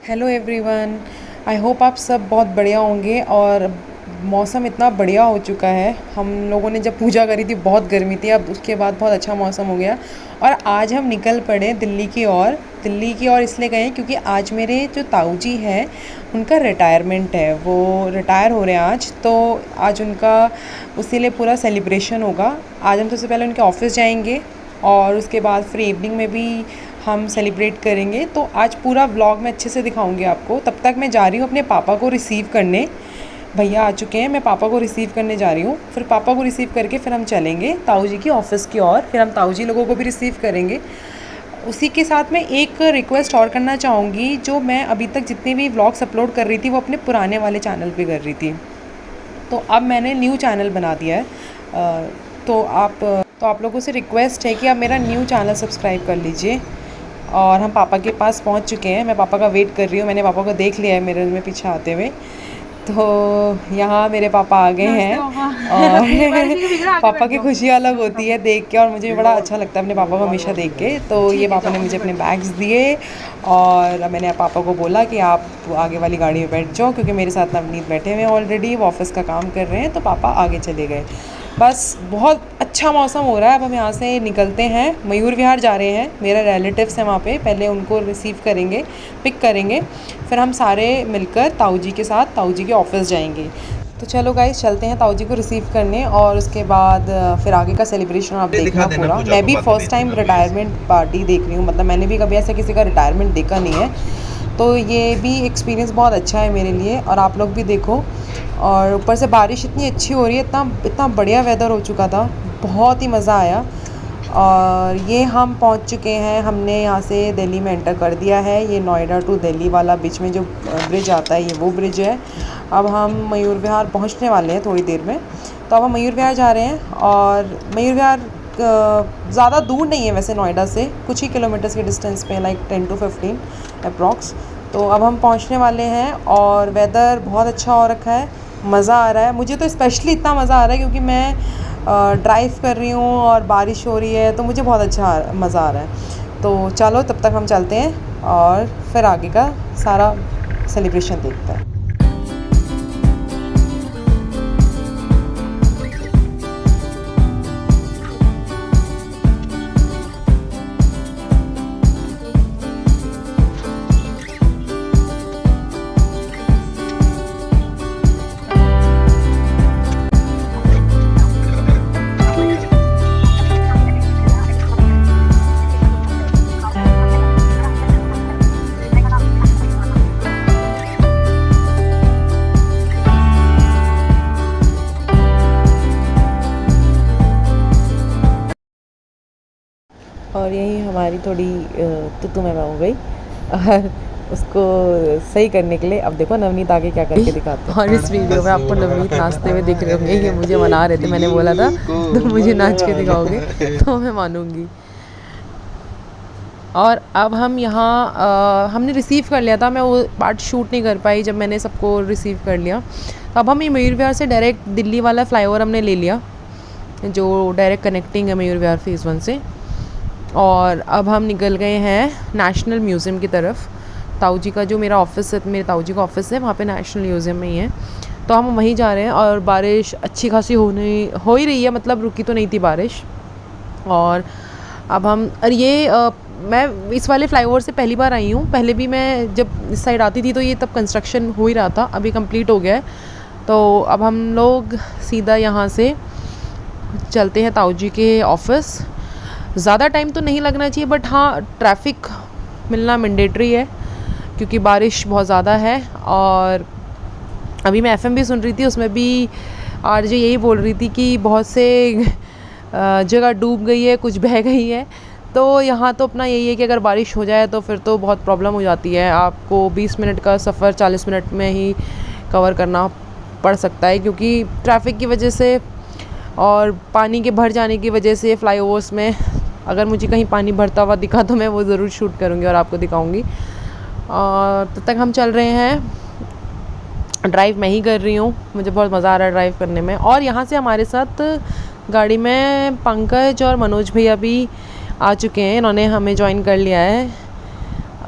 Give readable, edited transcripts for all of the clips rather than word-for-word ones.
Hello everyone. I hope आप सब बहुत बढ़िया होंगे। और मौसम इतना बढ़िया हो चुका है। हम लोगों ने जब पूजा करी थी बहुत गर्मी थी, अब उसके बाद बहुत अच्छा मौसम हो गया। और आज हम निकल पड़े दिल्ली की ओर। दिल्ली की ओर इसलिए गए क्योंकि आज मेरे जो ताऊ जी हैं उनका रिटायरमेंट है, वो रिटायर हो रहे हैं आज। तो आज उनका उसी लिए पूरा सेलिब्रेशन होगा। आज हम सबसे पहले उनके ऑफिस जाएंगे और उसके बाद फिर इवनिंग में भी हम सेलिब्रेट करेंगे। तो आज पूरा व्लॉग मैं अच्छे से दिखाऊंगी आपको। तब तक मैं जा रही हूँ अपने पापा को रिसीव करने। भैया आ चुके हैं, मैं पापा को रिसीव करने जा रही हूँ। फिर पापा को रिसीव करके फिर हम चलेंगे ताऊ जी की ऑफ़िस की ओर। फिर हम ताऊ जी लोगों को भी रिसीव करेंगे। उसी के साथ मैं एक रिक्वेस्ट और करना चाहूँगी, जो मैं अभी तक जितने भी व्लॉग्स अपलोड कर रही थी वो अपने पुराने वाले चैनल पे कर रही थी, तो अब मैंने न्यू चैनल बना दिया है। तो आप लोगों से रिक्वेस्ट है कि आप मेरा न्यू चैनल सब्सक्राइब कर लीजिए। और हम पापा के पास पहुंच चुके हैं। मैं पापा का वेट कर रही हूँ। मैंने पापा को देख लिया है मिरर में पीछे आते हुए। तो यहाँ मेरे पापा आ गए हैं। और पापा की खुशी अलग होती है देख के, और मुझे बड़ा अच्छा लगता है अपने पापा को हमेशा देख के। तो ये पापा ने मुझे अपने बैग्स दिए और मैंने पापा को बोला कि आप आगे वाली गाड़ी में बैठ जाओ, क्योंकि मेरे साथ नवनीत बैठे हुए हैं ऑलरेडी, वो ऑफिस का काम कर रहे हैं। तो पापा आगे चले गए। बस बहुत अच्छा मौसम हो रहा है। अब हम यहाँ से निकलते हैं, मयूर विहार जा रहे हैं। मेरा रिलेटिव्स है वहाँ पे, पहले उनको रिसीव करेंगे, पिक करेंगे, फिर हम सारे मिलकर ताऊ जी के साथ ताऊ जी के ऑफिस जाएंगे। तो चलो गाइस चलते हैं ताऊ जी को रिसीव करने, और उसके बाद फिर आगे का सेलिब्रेशन आप देखना पूरा। मैं भी फर्स्ट टाइम रिटायरमेंट पार्टी देख रही हूँ, मतलब मैंने भी कभी ऐसा किसी का रिटायरमेंट देखा नहीं है। तो ये भी एक्सपीरियंस बहुत अच्छा है मेरे लिए, और आप लोग भी देखो। और ऊपर से बारिश इतनी अच्छी हो रही है, इतना इतना बढ़िया वेदर हो चुका था, बहुत ही मज़ा आया। और ये हम पहुंच चुके हैं। हमने यहाँ से दिल्ली में एंटर कर दिया है। ये नोएडा टू दिल्ली वाला बीच में जो ब्रिज आता है, ये वो ब्रिज है। अब हम मयूर विहार पहुँचने वाले हैं थोड़ी देर में। तो अब हम मयूर विहार जा रहे हैं। और मयूर विहार ज़्यादा दूर नहीं है वैसे नोएडा से, कुछ ही किलोमीटर्स के डिस्टेंस पे, लाइक 10 to 15 अप्रॉक्स। तो अब हम पहुंचने वाले हैं और वेदर बहुत अच्छा हो रखा है, मज़ा आ रहा है। मुझे तो स्पेशली इतना मज़ा आ रहा है क्योंकि मैं ड्राइव कर रही हूँ और बारिश हो रही है, तो मुझे बहुत अच्छा मज़ा आ रहा है। तो चलो तब तक हम चलते हैं और फिर आगे का सारा सेलिब्रेशन देखते हैं। और यही हमारी थोड़ी तुतु में हो गई, और उसको सही करने के लिए अब देखो नवनीत आगे क्या करके दिखाते हैं। और इस वीडियो में आपको नवनीत नाचते हुए दिख रहे होंगे। ये मुझे मना रहे थे, मैंने बोला था तो मुझे नाच के दिखाओगे तो मैं मानूंगी। और अब हम यहाँ हमने रिसीव कर लिया था, मैं वो पार्ट शूट नहीं कर पाई जब मैंने सबको रिसीव कर लिया। तो अब हम ये मयूर विहार से डायरेक्ट दिल्ली वाला फ्लाईओवर हमने ले लिया, जो डायरेक्ट कनेक्टिंग है मयूर विहार फेज़ 1 से। और अब हम निकल गए हैं नेशनल म्यूज़ियम की तरफ। ताऊ जी का जो मेरा ऑफिस है, मेरे ताऊ जी का ऑफिस है वहाँ पे नेशनल म्यूज़ियम में ही है, तो हम वहीं जा रहे हैं। और बारिश अच्छी खासी हो ही रही है, मतलब रुकी तो नहीं थी बारिश। और अब हम मैं इस वाले फ्लाईओवर से पहली बार आई हूँ। पहले भी मैं जब इस साइड आती थी तो ये तब कंस्ट्रक्शन हो ही रहा था, अभी कंप्लीट हो गया है। तो अब हम लोग सीधा यहाँ से चलते हैं ताऊ जी के ऑफिस। ज़्यादा टाइम तो नहीं लगना चाहिए, बट हाँ ट्रैफिक मिलना मैंडेटरी है क्योंकि बारिश बहुत ज़्यादा है। और अभी मैं एफएम भी सुन रही थी, उसमें भी आरजे यही बोल रही थी कि बहुत से जगह डूब गई है, कुछ बह गई है। तो यहाँ तो अपना यही है कि अगर बारिश हो जाए तो फिर तो बहुत प्रॉब्लम हो जाती है। आपको 20 मिनट का सफ़र 40 मिनट में ही कवर करना पड़ सकता है, क्योंकि ट्रैफिक की वजह से और पानी के भर जाने की वजह से फ्लाईओवर्स में अगर मुझे कहीं पानी भरता हुआ दिखा तो मैं वो ज़रूर शूट करूँगी और आपको दिखाऊँगी। और तब तक हम चल रहे हैं। ड्राइव मैं ही कर रही हूँ, मुझे बहुत मज़ा आ रहा है ड्राइव करने में। और यहाँ से हमारे साथ गाड़ी में पंकज और मनोज भैया भी आ चुके हैं, इन्होंने हमें ज्वाइन कर लिया है।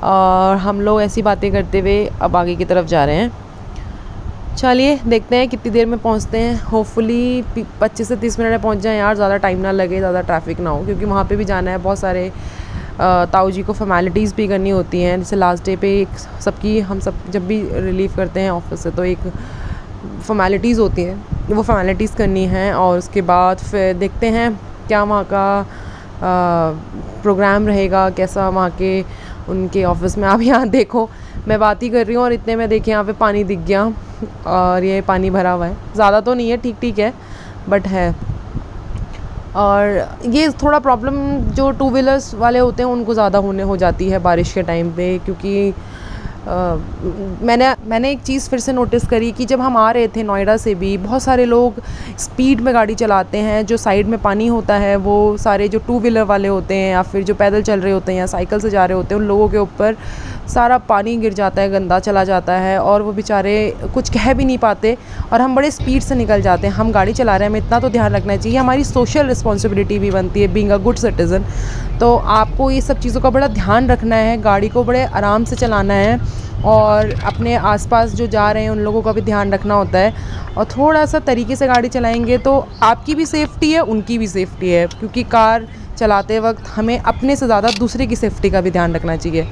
और हम लोग ऐसी बातें करते हुए अब आगे की तरफ जा रहे हैं। चलिए देखते हैं कितनी देर में पहुंचते हैं। होपफुली 25 से 30 मिनट में पहुंच जाएं यार, ज़्यादा टाइम ना लगे, ज़्यादा ट्रैफिक ना हो, क्योंकि वहाँ पे भी जाना है। बहुत सारे ताऊ जी को फॉर्मेलिटीज़ भी करनी होती हैं। जैसे लास्ट डे पे सबकी हम सब जब भी रिलीव करते हैं ऑफिस से तो एक फॉर्मेलिटीज़ होती हैं, वो फॉर्मेलिटीज़ करनी है। और उसके बाद फिर देखते हैं क्या वहाँ का प्रोग्राम रहेगा, कैसा वहाँ के उनके ऑफिस में। आप यहाँ देखो, मैं बात ही कर रही हूँ और इतने में देखिए यहाँ पे पानी दिख गया और ये पानी भरा हुआ है। ज़्यादा तो नहीं है, ठीक ठीक है, बट है। और ये थोड़ा प्रॉब्लम जो टू व्हीलर्स वाले होते हैं उनको ज़्यादा हो जाती है बारिश के टाइम पे, क्योंकि मैंने एक चीज़ फिर से नोटिस करी कि जब हम आ रहे थे नोएडा से भी, बहुत सारे लोग स्पीड में गाड़ी चलाते हैं। जो साइड में पानी होता है वो सारे जो टू व्हीलर वाले होते हैं या फिर जो पैदल चल रहे होते हैं या साइकिल से जा रहे होते हैं, उन लोगों के ऊपर सारा पानी गिर जाता है, गंदा चला जाता है और वो बेचारे कुछ कह भी नहीं पाते और हम बड़े स्पीड से निकल जाते हैं। हम गाड़ी चला रहे हैं, हमें इतना तो ध्यान रखना चाहिए, हमारी सोशल रिस्पॉन्सिबिलिटी भी बनती है बीइंग अ गुड सिटीज़न। तो आपको ये सब चीज़ों का बड़ा ध्यान रखना है, गाड़ी को बड़े आराम से चलाना है और अपने आसपास जो जा रहे हैं उन लोगों का भी ध्यान रखना होता है। और थोड़ा सा तरीके से गाड़ी चलाएंगे तो आपकी भी सेफ़्टी है, उनकी भी सेफ़्टी है, क्योंकि कार चलाते वक्त हमें अपने से ज़्यादा दूसरे की सेफ़्टी का भी ध्यान रखना चाहिए।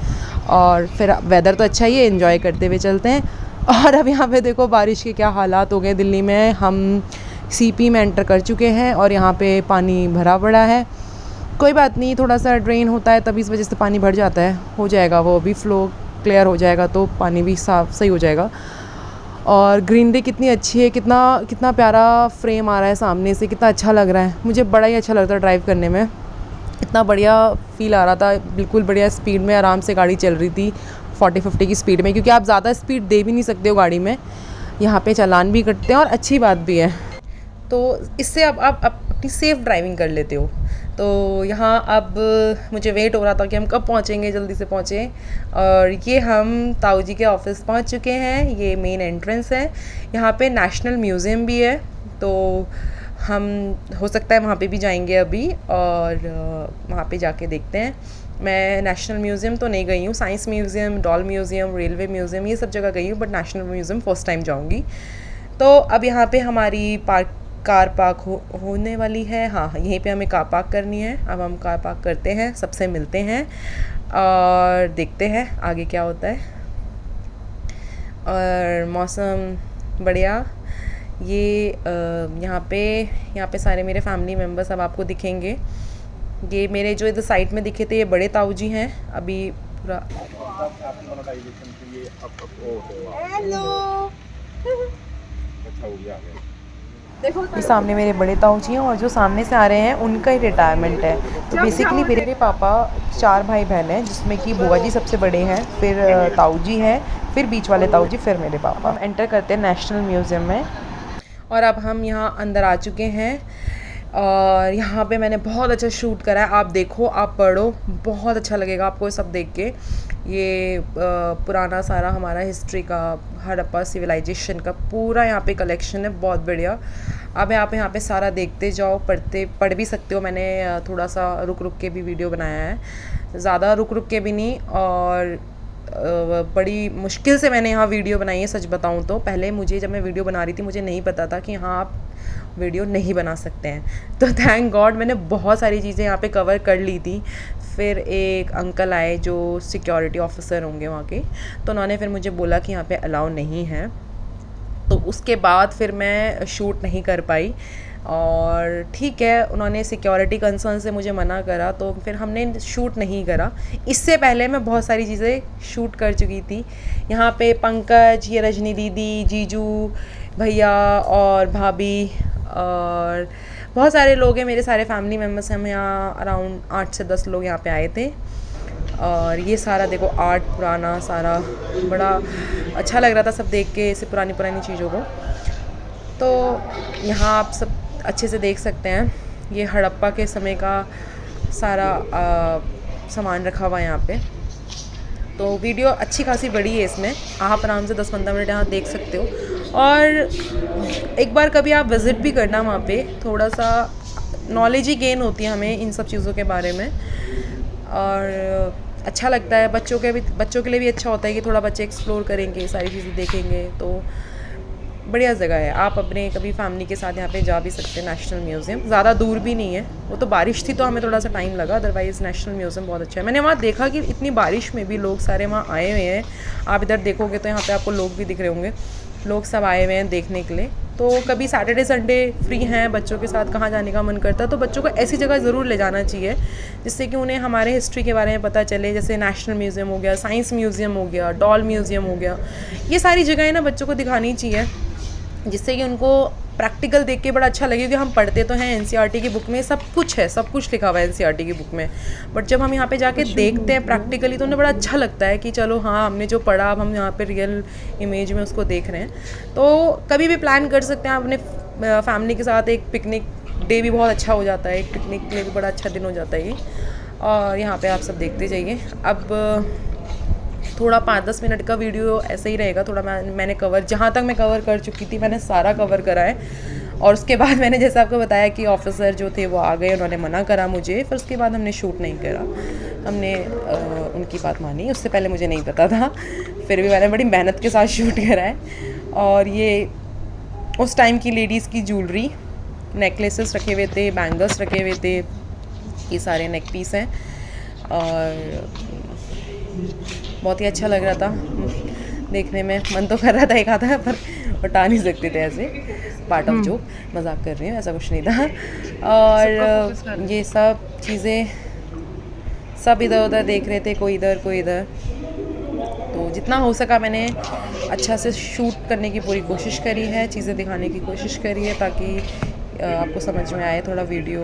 और फिर वेदर तो अच्छा ही है, एंजॉय करते हुए चलते हैं। और अब यहाँ पे देखो बारिश के क्या हालात हो गए दिल्ली में। हम सीपी में एंटर कर चुके हैं और यहाँ पे पानी भरा पड़ा है। कोई बात नहीं, थोड़ा सा ड्रेन होता है तभी इस वजह से पानी भर जाता है, हो जाएगा, वो भी फ्लो क्लियर हो जाएगा तो पानी भी साफ सही हो जाएगा। और ग्रीनरी कितनी अच्छी है, कितना कितना प्यारा फ्रेम आ रहा है सामने से, कितना अच्छा लग रहा है। मुझे बड़ा ही अच्छा लगता है ड्राइव करने में, इतना बढ़िया फील आ रहा था। बिल्कुल बढ़िया स्पीड में आराम से गाड़ी चल रही थी, 40-50 की स्पीड में, क्योंकि आप ज़्यादा स्पीड दे भी नहीं सकते हो गाड़ी में। यहाँ पे चालान भी कटते हैं और अच्छी बात भी है, तो इससे अब आप अपनी सेफ़ ड्राइविंग कर लेते हो। तो यहाँ अब मुझे वेट हो रहा था कि हम कब पहुँचेंगे, जल्दी से पहुँचें। और ये हम ताऊ जी के ऑफिस पहुँच चुके हैं। ये मेन एंट्रेंस है। यहाँ पे नेशनल म्यूज़ियम भी है, तो हम हो सकता है वहाँ पे भी जाएंगे अभी और वहाँ पे जाके देखते हैं। मैं नेशनल म्यूज़ियम तो नहीं गई हूँ, science museum, doll museum, railway museum, ये सब जगह गई हूँ, but national museum first time जाऊँगी। तो अब यहाँ पे हमारी कार पार्क होने वाली है। हाँ, यहीं पे हमें कार पार्क करनी है। अब हम कार पार्क करते हैं, सबसे मिलते हैं और देखते हैं आगे क्या होता है। और मौसम बढ़िया। ये यहाँ पे सारे मेरे फैमिली मेम्बर्स अब आपको दिखेंगे। ये मेरे जो इधर साइड में दिखे थे ये बड़े ताऊ जी हैं। अभी पूरा हेलो देखो, ये सामने मेरे बड़े ताऊ जी हैं और जो सामने से आ रहे हैं उनका ही रिटायरमेंट है। तो बेसिकली मेरे पापा 4 भाई बहन हैं, जिसमें कि बुआ जी सबसे बड़े हैं, फिर ताऊ जी हैं, फिर बीच वाले ताऊ जी, फिर मेरे पापा। एंटर करते हैं नेशनल म्यूज़ियम में और अब हम यहाँ अंदर आ चुके हैं। और यहाँ पे मैंने बहुत अच्छा शूट करा है। आप देखो, आप पढ़ो, बहुत अच्छा लगेगा आपको ये सब देख के। ये पुराना सारा हमारा हिस्ट्री का, हड़प्पा सिविलाइजेशन का पूरा यहाँ पे कलेक्शन है, बहुत बढ़िया। अब आप यहाँ पे सारा देखते जाओ, पढ़ भी सकते हो। मैंने थोड़ा सा रुक रुक के भी वीडियो बनाया है, ज़्यादा रुक रुक के भी नहीं, और बड़ी मुश्किल से मैंने यहाँ वीडियो बनाई है। सच बताऊँ तो पहले जब मैं वीडियो बना रही थी मुझे नहीं पता था कि हाँ आप वीडियो नहीं बना सकते हैं। तो थैंक गॉड मैंने बहुत सारी चीज़ें यहाँ पे कवर कर ली थी। फिर एक अंकल आए जो सिक्योरिटी ऑफिसर होंगे वहाँ के, तो उन्होंने फिर मुझे बोला कि यहाँ पे अलाउ नहीं है। तो उसके बाद फिर मैं शूट नहीं कर पाई और ठीक है, उन्होंने सिक्योरिटी कंसर्न से मुझे मना करा, तो फिर हमने शूट नहीं करा। इससे पहले मैं बहुत सारी चीज़ें शूट कर चुकी थी। यहाँ पे पंकज, ये रजनी दीदी, जीजू भैया और भाभी और बहुत सारे लोग हैं, मेरे सारे फैमिली मेम्बर्स हैं। हम यहाँ अराउंड 8 से 10 लोग यहाँ पे आए थे। और ये सारा देखो आर्ट पुराना सारा, बड़ा अच्छा लग रहा था सब देख के, ऐसे पुरानी पुरानी चीज़ों को। तो यहाँ आप सब अच्छे से देख सकते हैं, ये हड़प्पा के समय का सारा सामान रखा हुआ है यहाँ पे। तो वीडियो अच्छी खासी बड़ी है इसमें, आप आराम से 10-15 मिनट यहाँ देख सकते हो। और एक बार कभी आप विज़िट भी करना वहाँ पे, थोड़ा सा नॉलेज ही गेन होती है हमें इन सब चीज़ों के बारे में। और अच्छा लगता है। बच्चों के लिए भी अच्छा होता है कि थोड़ा बच्चे एक्सप्लोर करेंगे, सारी चीज़ें देखेंगे। तो बढ़िया जगह है, आप अपने कभी फैमिली के साथ यहाँ पे जा भी सकते हैं। नेशनल म्यूज़ियम ज़्यादा दूर भी नहीं है, वो तो बारिश थी तो हमें थोड़ा सा टाइम लगा, अदरवाइज़ नेशनल म्यूज़ियम बहुत अच्छा है। मैंने वहाँ देखा कि इतनी बारिश में भी लोग सारे वहाँ आए हुए हैं। आप इधर देखोगे तो यहाँ पे आपको लोग भी दिख रहे होंगे, लोग सब आए हुए हैं देखने के लिए। तो कभी सैटरडे संडे फ्री हैं, बच्चों के साथ कहाँ जाने का मन करता है तो बच्चों को ऐसी जगह ज़रूर ले जाना चाहिए जिससे कि उन्हें हमारे हिस्ट्री के बारे में पता चले। जैसे नेशनल म्यूज़ियम हो गया, साइंस म्यूज़ियम हो गया, डॉल म्यूज़ियम हो गया, ये सारी जगहें ना बच्चों को दिखानी चाहिए, जिससे कि उनको प्रैक्टिकल देख के बड़ा अच्छा लगे। कि हम पढ़ते तो हैं एनसीईआरटी की बुक में सब कुछ है, सब कुछ लिखा हुआ है एनसीईआरटी की बुक में, बट जब हम यहाँ पे जाके देखते हैं प्रैक्टिकली तो उन्हें बड़ा अच्छा लगता है कि चलो हाँ, हमने जो पढ़ा अब हम यहाँ पे रियल इमेज में उसको देख रहे हैं। तो कभी भी प्लान कर सकते हैं अपने फैमिली के साथ। एक पिकनिक डे भी बहुत अच्छा हो जाता है, एक पिकनिक के लिए भी बड़ा अच्छा दिन हो जाता है ये। और यहाँ पे आप सब देखते जाइए। अब थोड़ा 5-10 मिनट का वीडियो ऐसे ही रहेगा। थोड़ा मैंने कवर, जहाँ तक मैं कवर कर चुकी थी मैंने सारा कवर करा है। और उसके बाद मैंने जैसे आपको बताया कि ऑफिसर जो थे वो आ गए, उन्होंने मना करा मुझे, फिर उसके बाद हमने शूट नहीं करा। हमने उनकी बात मानी, उससे पहले मुझे नहीं पता था, फिर भी मैंने बड़ी मेहनत के साथ शूट करा है। और ये उस टाइम की लेडीज़ की ज्वेलरी, नेकलेसेस रखे हुए थे, बैंगल्स रखे हुए थे, ये सारे नेक पीस हैं। और बहुत ही अच्छा लग रहा था देखने में, मन तो कर रहा था एक आधा, पर हटा नहीं सकते थे ऐसे, पार्ट ऑफ जोक, मजाक कर रही हूँ, ऐसा कुछ नहीं था। और ये सब चीज़ें सब इधर उधर देख रहे थे, कोई इधर कोई इधर। तो जितना हो सका मैंने अच्छा से शूट करने की पूरी कोशिश करी है, चीज़ें दिखाने की कोशिश करी है, ताकि आपको समझ में आए, थोड़ा वीडियो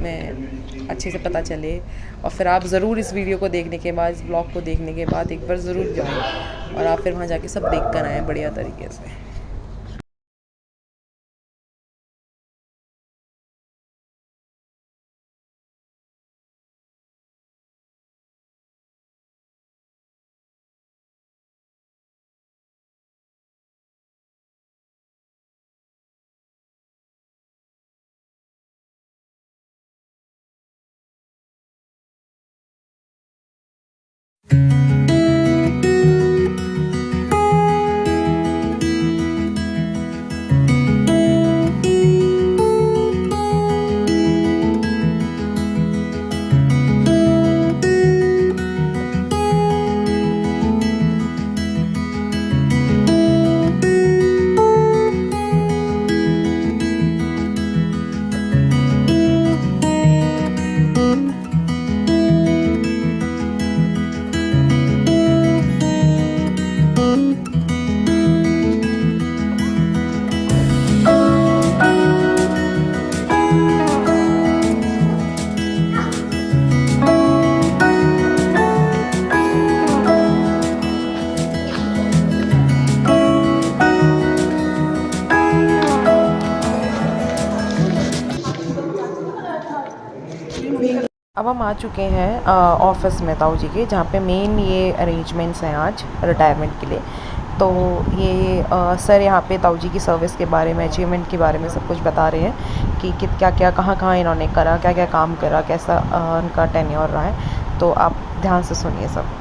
में अच्छे से पता चले। और फिर आप ज़रूर इस वीडियो को देखने के बाद, इस ब्लॉग को देखने के बाद एक बार ज़रूर जाएं और आप फिर वहाँ जाके सब देख कर आएँ बढ़िया तरीके से। अब हम आ चुके हैं ऑफिस में ताऊ जी के, जहाँ पे मेन ये अरेंजमेंट्स हैं आज रिटायरमेंट के लिए। तो ये सर यहाँ पे ताऊ जी की सर्विस के बारे में, अचीवमेंट के बारे में सब कुछ बता रहे हैं कि क्या क्या कहाँ कहाँ इन्होंने करा, क्या क्या काम करा, कैसा उनका टेन्योर रहा है। तो आप ध्यान से सुनिए सब।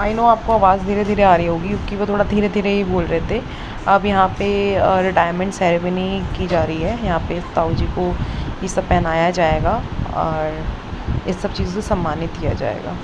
आई नो आपको आवाज़ धीरे धीरे आ रही होगी क्योंकि वो थोड़ा धीरे धीरे ही बोल रहे थे। अब यहाँ पे रिटायरमेंट सेरेमनी की जा रही है। यहाँ पे ताऊ जी को ये सब पहनाया जाएगा और इस सब चीज़ों से सम्मानित किया जाएगा।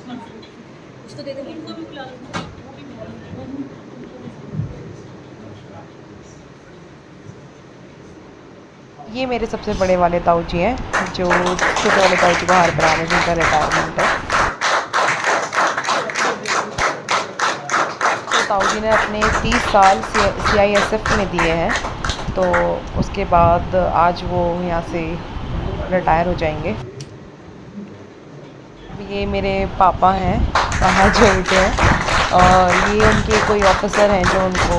कुछ तो दे देंगे, इनको भी पिला लो। ये मेरे सबसे बड़े वाले ताऊ जी हैं, जो छोटे वाले ताऊ जी बाहर पर आ रहे हैं, जिनका रिटायरमेंट है। तो ताऊ जी ने अपने 30 साल CISF में दिए हैं, तो उसके बाद आज वो यहाँ से रिटायर हो जाएंगे। ये मेरे पापा हैं, पापा जो उनके हैं, और ये उनके कोई ऑफिसर हैं जो उनको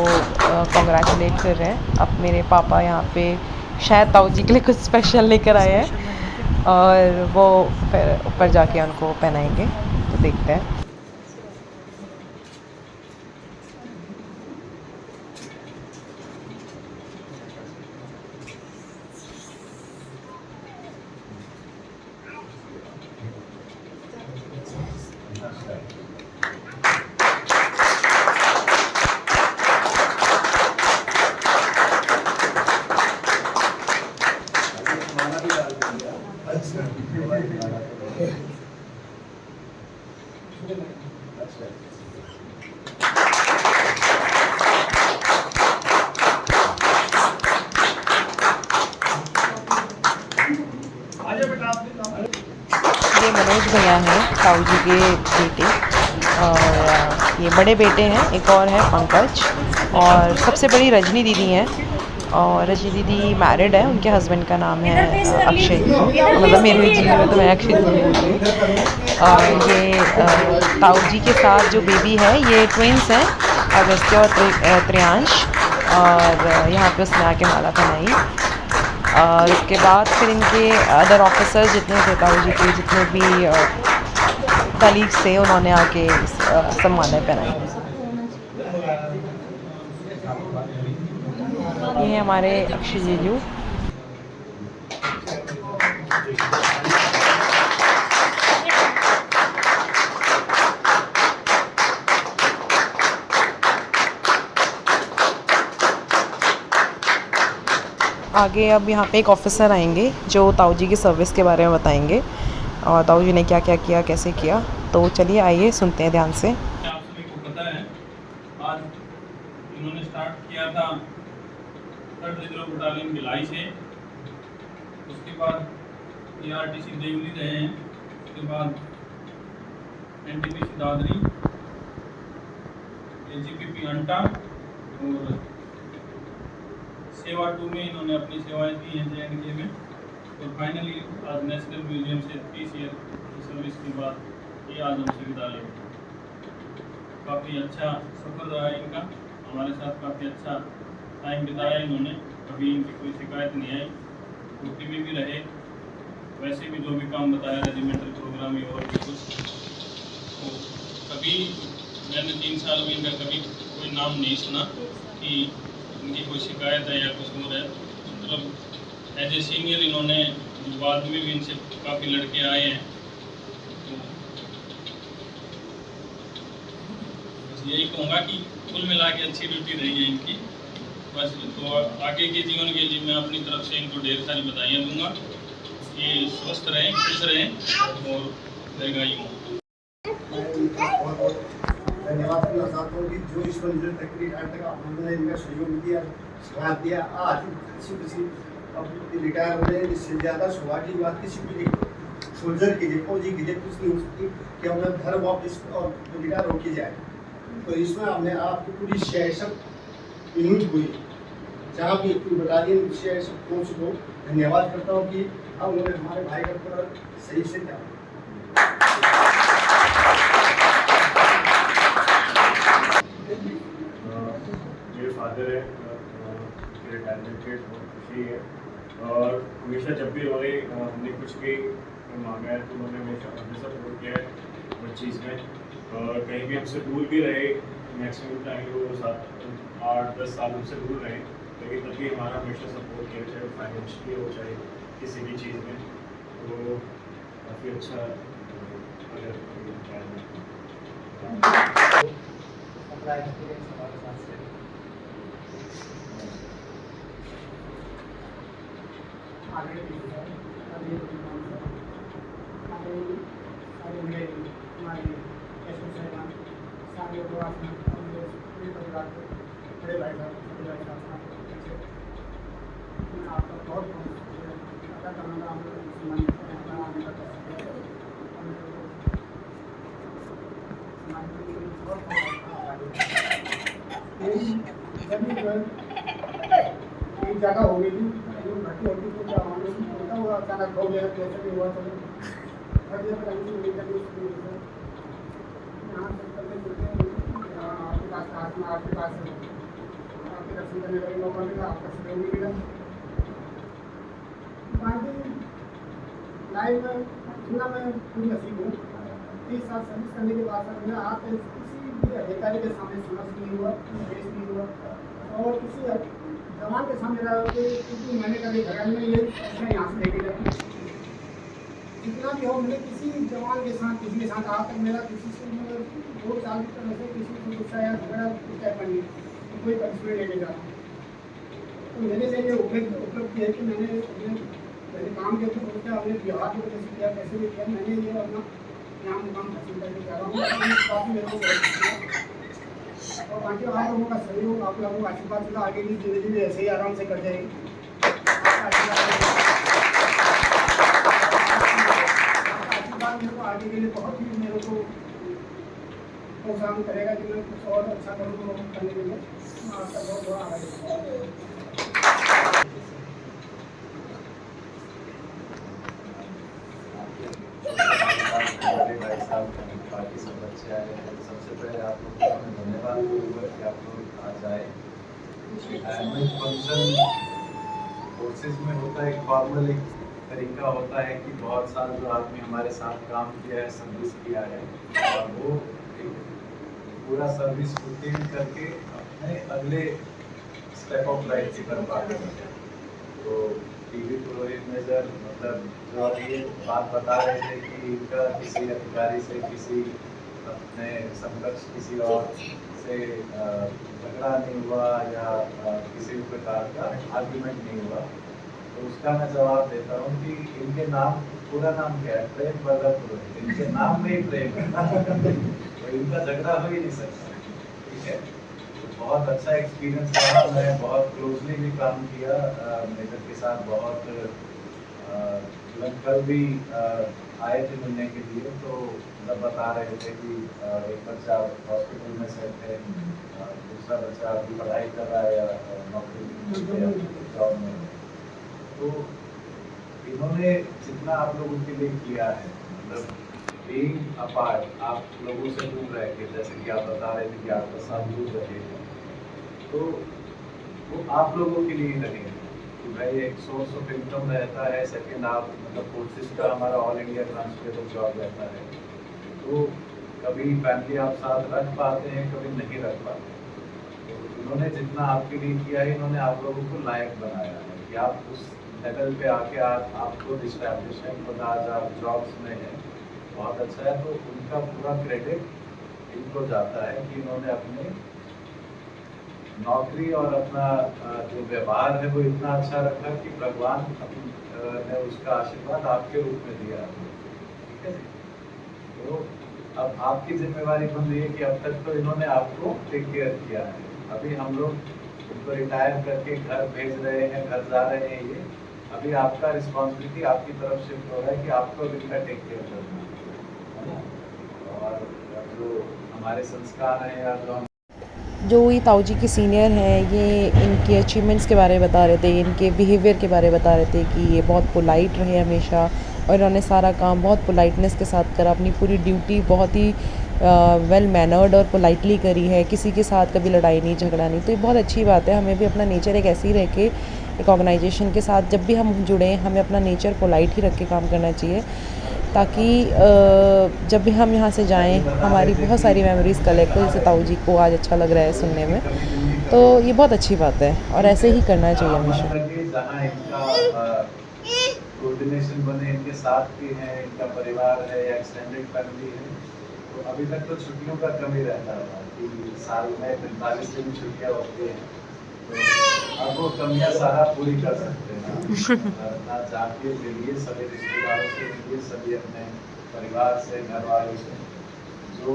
कॉन्ग्रेचुलेट कर रहे हैं। अब मेरे पापा यहाँ पे शायद ताऊ जी के लिए कुछ स्पेशल लेकर आए हैं, और वो फिर ऊपर जाके उनको पहनाएंगे, तो देखते हैं। ये मनोज भैया हैं, ताऊ जी के बेटे, और ये बड़े बेटे हैं, एक और है पंकज, और सबसे बड़ी रजनी दीदी हैं। और रजनी दीदी मैरिड है, उनके हस्बैंड का नाम है अक्षय, मतलब मेरे जिंदगी में तो मैं अक्षय बोल रही हूँ। और ये ताऊ जी के साथ जो बेबी है, ये ट्विंस हैं, अगस्त्य और त्रियांश, और यहाँ पे उसने आके माला पहनाई। और उसके बाद फिर इनके अदर ऑफिसर्स जितने थे, ताऊ जी के जितने भी कलीग्स थे, उन्होंने आके सम्मानना पहनाई। ये हैं हमारे अक्षय जीजू। आगे अब यहाँ पे एक ऑफिसर आएंगे जो ताऊ जी की सर्विस के बारे में बताएंगे, और ताऊ जी ने क्या क्या किया, कैसे किया। तो चलिए आइए सुनते हैं ध्यान से। आप सभी को पता है, आज इन्होंने स्टार्ट किया था 3rd रिजर्व बटालियन भिलाई से। उसके बाद ARTC देवली रहे हैं, उसके बाद NTPC दादरी, AGPP अंटा, और सेवा 2 में इन्होंने अपनी सेवाएं दी हैं JNK में। और फाइनली आज नेशनल म्यूजियम से 30 ईयर की सर्विस के बाद ये आज हमसे विदा ले। काफ़ी अच्छा सफ़र रहा है इनका, हमारे साथ काफ़ी अच्छा टाइम बिताया इन्होंने, कभी इनकी कोई शिकायत नहीं आई। ड्यूटी में भी रहे, वैसे भी जो भी काम बताया रेजिमेंटल प्रोग्राम या और भी कुछ, तो कभी मैंने 3 साल में इनका कभी कोई नाम नहीं सुना कि इनकी कोई शिकायत है या कुछ हो रहा है। मतलब एज ए सीनियर इन्होंने, बाद में भी इनसे काफ़ी लड़के आए हैं, तो बस यही कहूँगा कि कुल मिला के अच्छी ड्यूटी रही है इनकी। बस तो आगे के जीवन के लिए मैं अपनी तरफ से इनको ढेर सारी बधाइयाँ दूंगा। ये स्वस्थ रहें, खुश रहें और दीर्घायु हों। धन्यवाद करना चाहता हूँ कि जो इस मंजिल तक रिटायर तक आप लोगों ने इनका सहयोग दिया, साथ दिया। आज किसी अब रिटायर हो जाए, इससे ज़्यादा सौभाग्य की बात किसी भी सोल्जर के लिए, फौजी के लिए कुछ नहीं हो सकती कि अपना घर वापस और रिटायर होके जाए। तो इसमें हमने आपकी पूरी CISF यूनिट हुई, जहाँ भी बटालियन CISF कोच को धन्यवाद करता हूँ कि अब उन्होंने हमारे भाई का पूरा सही से किया। मेरे फादर है, रिटायरमेंट पे बहुत खुशी है, और हमेशा जब भी उन्होंने हमने कुछ भी मांगा है तो उन्होंने हमें सपोर्ट किया है हर चीज़ में। और कहीं भी हमसे दूर भी रहे, मैक्सिमम टाइम वो 7-8-10 साल हमसे दूर रहे, लेकिन तब भी हमारा हमेशा सपोर्ट किया, चाहे फाइनेंशियली हो चाहे किसी भी चीज़ में। तो काफ़ी अच्छा अगर हमारे आगे वो आपने पूरे परिवार को बड़े भाई साहब छोटे भाई साहब मैं आपका बहुत बहुत शुक्रिया अदा करूँगा। हम लोग इस मंदिर में अपना आने का शुक्रिया समाज के लिए बहुत जब भी जो है एक जगह हो गई थी भर्ती होती तो क्या होता वो अचानक हो गया जैसे भी हुआ तो हर जगह कहीं से मिल करके यहाँ से चलते चलते आपके पास आपके पास आपके दर्शन करने का भी मौका मिला, आपका सहयोग भी मिला। बाकी लाइफ में जितना मैं पूरी नसीब हूँ 30 साल सर्विस करने के बाद मैं आप किसी भी अधिकारी के सामने समझ नहीं हुआ, पेश नहीं हुआ और किसी जवान के सामने रहा क्योंकि मैंने कभी घर में ये अच्छा यहाँ से लेके जाती जितना भी हो मैंने किसी जवान के साथ किसी के साथ आज तक मेरा किसी से 2 साल की तरह से किसी को गुस्सा या झगड़ा तय करनी कोई पनिशमेंट लेके जा रहा हूँ। तो मेरे से ये उपलब्धि है कि मैंने अपने काम के ऊपर सोचते अपने व्यवहार को कैसे किया कैसे भी किया मैंने ये अपना नाम मुकाम हासिल करके जा रहा हूँ। काफ़ी मेरे को और बाकी आप लोगों का सहयोग आप लोगों का आशीर्वाद मिला आगे की जिंदगी में ऐसे ही आराम से कट जाएगी। आशीर्वाद मेरे को आगे के लिए बहुत ही मेरे को प्रोत्साहन करेगा कि मैं कुछ और अच्छा करूँ तो करने के लिए मैं आपका बहुत बहुत आभारी हूँ। बड़े भाई साहब बाकी सब बच्चे आए हैं। सबसे पहले आप लोग को मैं धन्यवाद दूंगा कि आप लोग आज आए। रिटायरमेंट फंक्शन फोर्सेज में होता है, एक फॉर्मल एक तरीका होता है कि बहुत साल जो आदमी हमारे साथ काम किया है, सर्विस किया है और वो एक पूरा सर्विस रूटीन करके अपने अगले स्टेप ऑफ लाइफ की तरफ आगे बढ़े। तो टीवी पुरोहित मेजर मतलब जो आप ये बात बता रहे थे कि इनका किसी अधिकारी से किसी अपने समकक्ष किसी और से झगड़ा नहीं हुआ या किसी भी प्रकार का आर्ग्यूमेंट नहीं हुआ, तो उसका मैं जवाब देता हूँ कि इनके नाम पूरा नाम क्या है, प्रेम वल्लभ पुरोहित, इनके नाम में ही प्रेम है तो इनका झगड़ा हो ही नहीं सकता। ठीक है, बहुत अच्छा एक्सपीरियंस रहा। मैं बहुत क्लोजली भी काम किया मेजर के साथ। बहुत कल भी आए थे मिलने के लिए, तो जब बता रहे थे कि एक बच्चा हॉस्पिटल में सेट है, दूसरा बच्चा अभी पढ़ाई कर रहा है या नौकरी जॉब में, तो इन्होंने जितना आप लोगों के लिए किया है, मतलब बीइंग अपार्ट, आप लोगों से दूर रह के, जैसे कि आप बता रहे थे कि आपका साथ दूर रहे, तो वो आप लोगों के लिए ही रहेंगे कि भाई एक सोर्स ऑफ इनकम रहता है। सेकेंड, आप मतलब फोर्सेस का हमारा ऑल इंडिया ट्रांसफरेबल जॉब रहता है, तो कभी फैमिली आप साथ रख पाते हैं, कभी नहीं रख पाते। तो इन्होंने जितना आपके लिए किया है, इन्होंने आप लोगों को लायक बनाया है कि आप उस लेवल पे आके आपको डिस्टैब्लिशमेंट खुद आज आप जॉब्स में हैं, बहुत अच्छा है। तो उनका पूरा क्रेडिट इनको जाता है कि इन्होंने अपने नौकरी और अपना जो व्यवहार है वो इतना अच्छा रखा कि भगवान ने उसका आशीर्वाद आपके रूप में दिया। ठीक है, तो अब आपकी जिम्मेवारी बन रही है कि अब तक तो इन्होंने आपको टेक केयर किया है, अभी हम लोग उनको रिटायर करके घर भेज रहे हैं, घर जा रहे हैं, ये अभी आपका रिस्पॉन्सिबिलिटी आपकी तरफ शिफ्ट हो रहा है कि आपको इनका टेक केयर करना है। और जो हमारे संस्कार हैं या जो जो ये ताऊ जी के सीनियर हैं, ये इनकी अचीवमेंट्स के बारे में बता रहे थे, इनके बिहेवियर के बारे में बता रहे थे कि ये बहुत पोलाइट रहे हमेशा और इन्होंने सारा काम बहुत पोलाइटनेस के साथ करा, अपनी पूरी ड्यूटी बहुत ही वेल मैनर्ड और पोलाइटली करी है, किसी के साथ कभी लड़ाई नहीं, झगड़ा नहीं। तो ये बहुत अच्छी बात है। हमें भी अपना नेचर एक ऐसे ही रह के एक ऑर्गेनाइजेशन के साथ जब भी हम जुड़े, हमें अपना नेचर पोलाइट ही रख के काम करना चाहिए, ताकि जब भी हम यहाँ से जाएं हमारी बहुत सारी मेमोरीज़ कलेक्ट हो। जैसे ताऊ जी को आज अच्छा लग रहा है सुनने में, तो ये बहुत अच्छी बात है और ऐसे ही करना चाहिए हमेशा। जहाँ इनका कोऑर्डिनेशन बने, इनके साथ भी हैं, इनका परिवार है या एक्सटेंडेड फैमिली है, तो अभी तक तो छुट्टियों का कमी रहता था कि साल में 45 दिन छुट्टियाँ होती हैं, तो अब वो कमियाँ सारा पूरी कर सकते हैं ना जातियों के लिए, सभी रिश्तेदारों के लिए, सभी अपने परिवार से, घर वालों से जो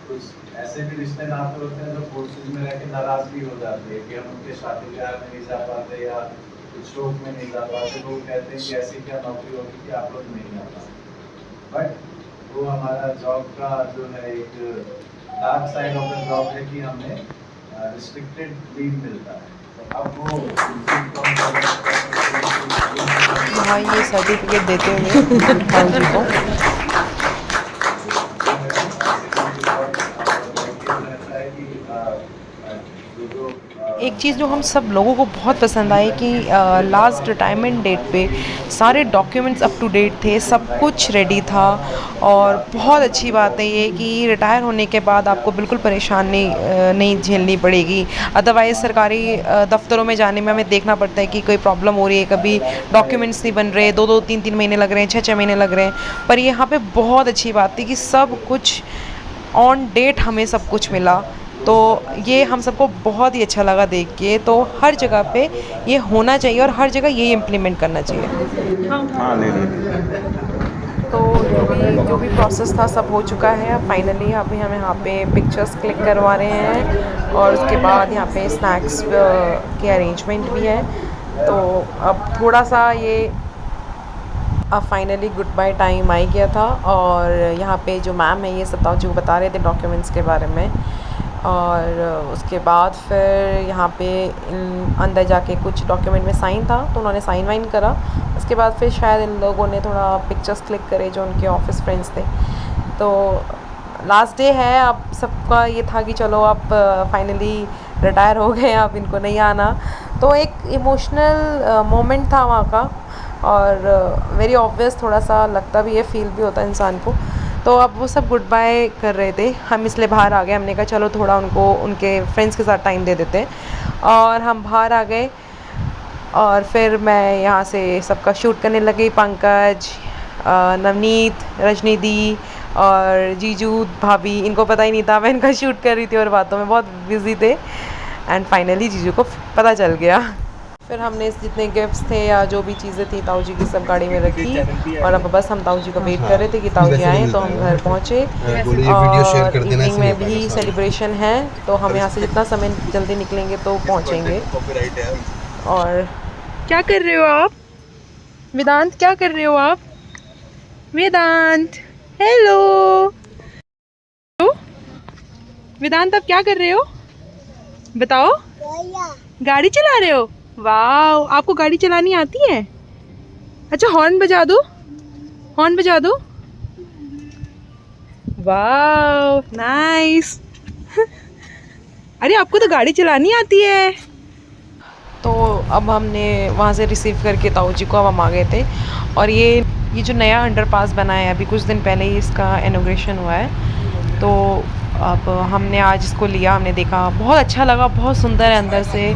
कुछ ऐसे भी रिश्ते नाते होते हैं जो फोर्सेज में रह के नाराज भी हो जाते हैं कि हम उनके शादी ब्याह में नहीं जा पाते या कुछ शौक में नहीं जा पाते। लोग कहते हैं कि ऐसी क्या नौकरी होगी कि आप लोग नहीं आ पाते, बट वो हमारा जॉब का जो है एक dark side of the job है कि हमें रिस्ट्रिक्टेड लीव मिलता है। तो अब वो हाँ, ये सर्टिफिकेट देते हुए ताऊ जी को। एक चीज़ जो हम सब लोगों को बहुत पसंद आई कि लास्ट रिटायरमेंट डेट पे सारे डॉक्यूमेंट्स अप टू डेट थे, सब कुछ रेडी था। और बहुत अच्छी बात है ये कि रिटायर होने के बाद आपको बिल्कुल परेशानी नहीं झेलनी पड़ेगी। अदरवाइज़ सरकारी दफ्तरों में जाने में हमें देखना पड़ता है कि कोई प्रॉब्लम हो रही है, कभी डॉक्यूमेंट्स नहीं बन रहे, 2-2, 3-3 महीने लग रहे हैं, 6-6 महीने लग रहे हैं। पर यहाँ पे बहुत अच्छी बात थी कि सब कुछ ऑन डेट हमें सब कुछ मिला। तो ये हम सबको बहुत ही अच्छा लगा देख के। तो हर जगह पे ये होना चाहिए और हर जगह ये इम्प्लीमेंट करना चाहिए। हाँ, ले तो जो भी प्रोसेस था सब हो चुका है। अब फाइनली अभी हम यहाँ पे पिक्चर्स क्लिक करवा रहे हैं और उसके बाद यहाँ पे स्नैक्स के अरेंजमेंट भी है। तो अब थोड़ा सा ये अब फाइनली गुड बाय टाइम आ गया था। और यहाँ पे जो मैम है ये सब जो बता रहे थे डॉक्यूमेंट्स के बारे में। और उसके बाद फिर यहाँ पे अंदर जाके कुछ डॉक्यूमेंट में साइन था तो उन्होंने साइन वाइन करा। उसके बाद फिर शायद इन लोगों ने थोड़ा पिक्चर्स क्लिक करे जो उनके ऑफिस फ्रेंड्स थे। तो लास्ट डे है, अब सबका ये था कि चलो अब फाइनली रिटायर हो गए, अब इनको नहीं आना। तो एक इमोशनल मोमेंट था वहाँ का और वेरी ऑब्वियस थोड़ा सा लगता भी है, फील भी होता है इंसान को। तो अब वो सब गुड बाय कर रहे थे, हम इसलिए बाहर आ गए। हमने कहा चलो थोड़ा उनको उनके फ्रेंड्स के साथ टाइम दे देते हैं। और हम बाहर आ गए और फिर मैं यहाँ से सबका शूट करने लगी। पंकज, नवनीत, रजनी दी और जीजू भाभी, इनको पता ही नहीं था मैं इनका शूट कर रही थी और बातों में बहुत बिजी थे। एंड फाइनली जीजू को पता चल गया। फिर हमने जितने गिफ्ट्स थे या जो भी चीज़ें थी ताऊ जी की सब गाड़ी में रखी और अब बस हम ताऊ जी को वेट कर रहे थे कि ताऊ जी आए। तो हम घर पहुँचे और इवनिंग में भी सेलिब्रेशन है तो हम यहाँ से जितना समय जल्दी निकलेंगे तो पहुँचेंगे। और क्या कर रहे हो आप वेदांत? क्या कर रहे हो आप वेदांत? हेलो वेदांत, आप क्या कर रहे हो बताओ? गाड़ी चला रहे हो? वाह, आपको गाड़ी चलानी आती है? अच्छा, हॉर्न बजा दो, हॉर्न बजा दो। वाह, नाइस। अरे आपको तो गाड़ी चलानी आती है। तो अब हमने वहाँ से रिसीव करके ताऊ जी को अब हम आ गए थे। और ये जो नया अंडरपास बना है अभी कुछ दिन पहले ही इसका इनॉग्रेशन हुआ है। तो अब हमने आज इसको लिया, हमने देखा, बहुत अच्छा लगा, बहुत सुंदर है अंदर से।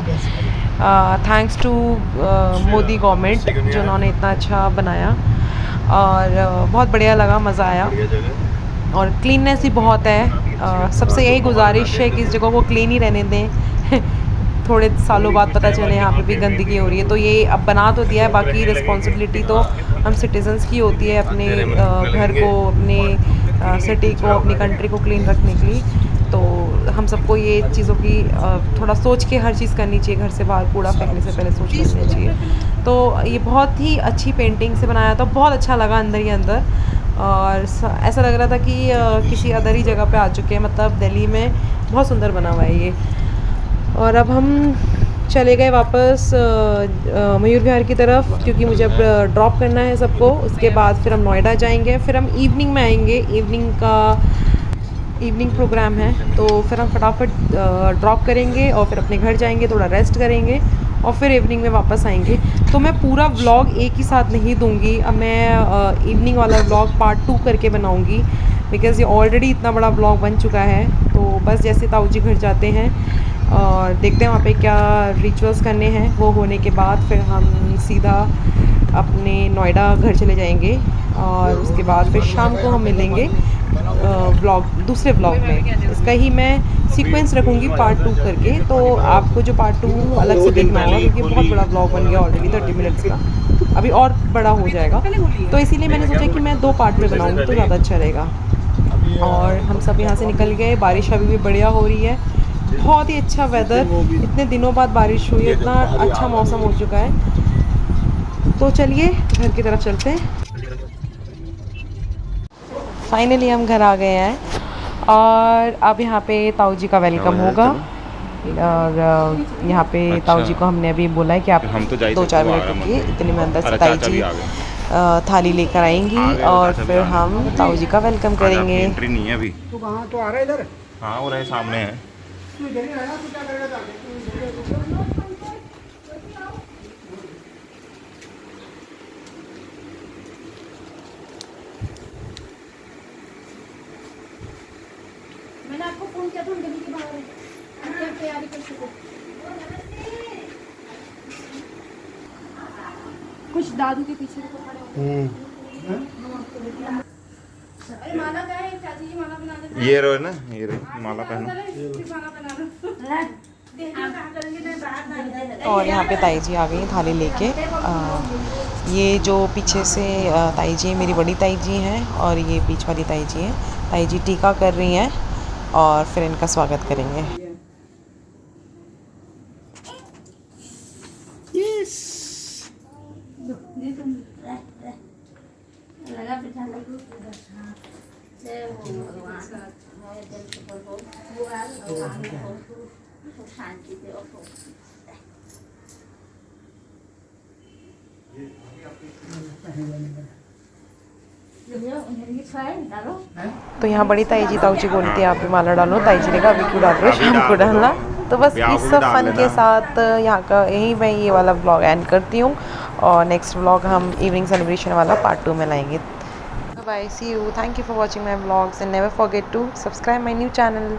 थैंक्स टू मोदी गवर्नमेंट जो उन्होंने इतना अच्छा बनाया और बहुत बढ़िया लगा, मज़ा आया। और क्लीननेस ही बहुत है। सबसे यही गुजारिश है कि इस जगह को क्लीन ही रहने दें। थोड़े सालों बाद पता चले यहाँ पे भी गंदगी हो रही है तो ये अब बना तो दिया है, बाकी रिस्पॉन्सिबिलिटी तो हम सिटीजन्स की होती है अपने घर को, अपने सिटी को, अपनी कंट्री को क्लीन रखने के लिए। तो हम सबको ये चीज़ों की थोड़ा सोच के हर चीज़ करनी चाहिए। घर से बाहर कूड़ा फेंकने से पहले सोच लेना चाहिए। तो ये बहुत ही अच्छी पेंटिंग से बनाया था, बहुत अच्छा लगा अंदर ही अंदर। और ऐसा लग रहा था कि किसी अदर ही जगह पे आ चुके हैं, मतलब दिल्ली में बहुत सुंदर बना हुआ है ये। और अब हम चले गए वापस मयूर विहार की तरफ क्योंकि मुझे अब ड्रॉप करना है सबको। उसके बाद फिर हम नोएडा जाएंगे, फिर हम इवनिंग में आएंगे। इवनिंग प्रोग्राम है तो फिर हम फटाफट ड्रॉप करेंगे और फिर अपने घर जाएंगे, थोड़ा रेस्ट करेंगे और फिर इवनिंग में वापस आएंगे। तो मैं पूरा व्लॉग एक ही साथ नहीं दूंगी, अब मैं इवनिंग वाला व्लॉग पार्ट 2 करके बनाऊंगी बिकॉज़ ये ऑलरेडी इतना बड़ा व्लॉग बन चुका है। तो बस जैसे ताऊ जी घर जाते हैं और देखते हैं वहाँ पे क्या रिचुअल्स करने हैं, वो होने के बाद फिर हम सीधा अपने नोएडा घर चले जाएंगे और उसके बाद फिर शाम को हम मिलेंगे दूसरे व्लॉग में। इसका ही मैं सीक्वेंस रखूँगी पार्ट 2 करके, तो आपको जो पार्ट 2 अलग से देखना होगा क्योंकि बहुत बड़ा व्लॉग बन गया ऑलरेडी 30 मिनट्स का, अभी और बड़ा हो जाएगा। तो इसीलिए मैंने सोचा कि मैं 2 पार्ट में बनाऊँगी तो ज़्यादा अच्छा रहेगा। और हम सब यहाँ से निकल गए। बारिश अभी भी बढ़िया हो रही है, बहुत ही अच्छा वेदर, इतने दिनों बाद बारिश हुई है, इतना अच्छा मौसम हो चुका है। तो चलिए घर की तरफ चलते हैं। फाइनली हम घर आ गए हैं और अब यहाँ पे ताऊ जी का वेलकम होगा। और यहाँ पे ताऊ जी को हमने अभी बोला है कि आप 2-4 मिनट रुकिए, इतने में अंदर से ताई जी थाली लेकर आएंगी और फिर हम ताऊ जी का वेलकम करेंगे। एंट्री नहीं है अभी। तू कहाँ तो आ रहा है इधर? हाँ वो रहे सामने है। तू इधर ही रहना, तू क्या करेगा जाके? तू इधर ही रुक। मैंने आपको फोन किया था उनके के बारे में, क्या तैयारी कर सको। कुछ दादू के पीछे को खड़े हो। अरे माला का है, चाची जी माला बना दे। ये रो ना, ये रो माला पहनो। माला बना दो। और यहाँ पे ताई जी आ गई थाली लेके। ये जो पीछे से ताई जी मेरी बड़ी ताई जी हैं और ये बीच वाली ताई जी हैं। ताई जी टीका कर रही हैं और फिर इनका स्वागत करेंगे। लगा बिठा लो। जय हो भगवान, हमारे दिल के ऊपर हो, वो आ भगवान को शांति दे और तो यहाँ बड़ी ताई जी ताऊ जी बोलती है आप भी माला डालो। ताई जी ने कहा अभी क्यों डाल रहे हो, शाम को डालना। तो बस इस सब फन के साथ यहाँ का यहीं मैं ये वाला व्लॉग एंड करती हूँ और नेक्स्ट व्लॉग हम इवनिंग सेलिब्रेशन वाला पार्ट 2 में लाएंगे। Bye, see you, thank you for watching my vlogs and never forget to subscribe my new channel.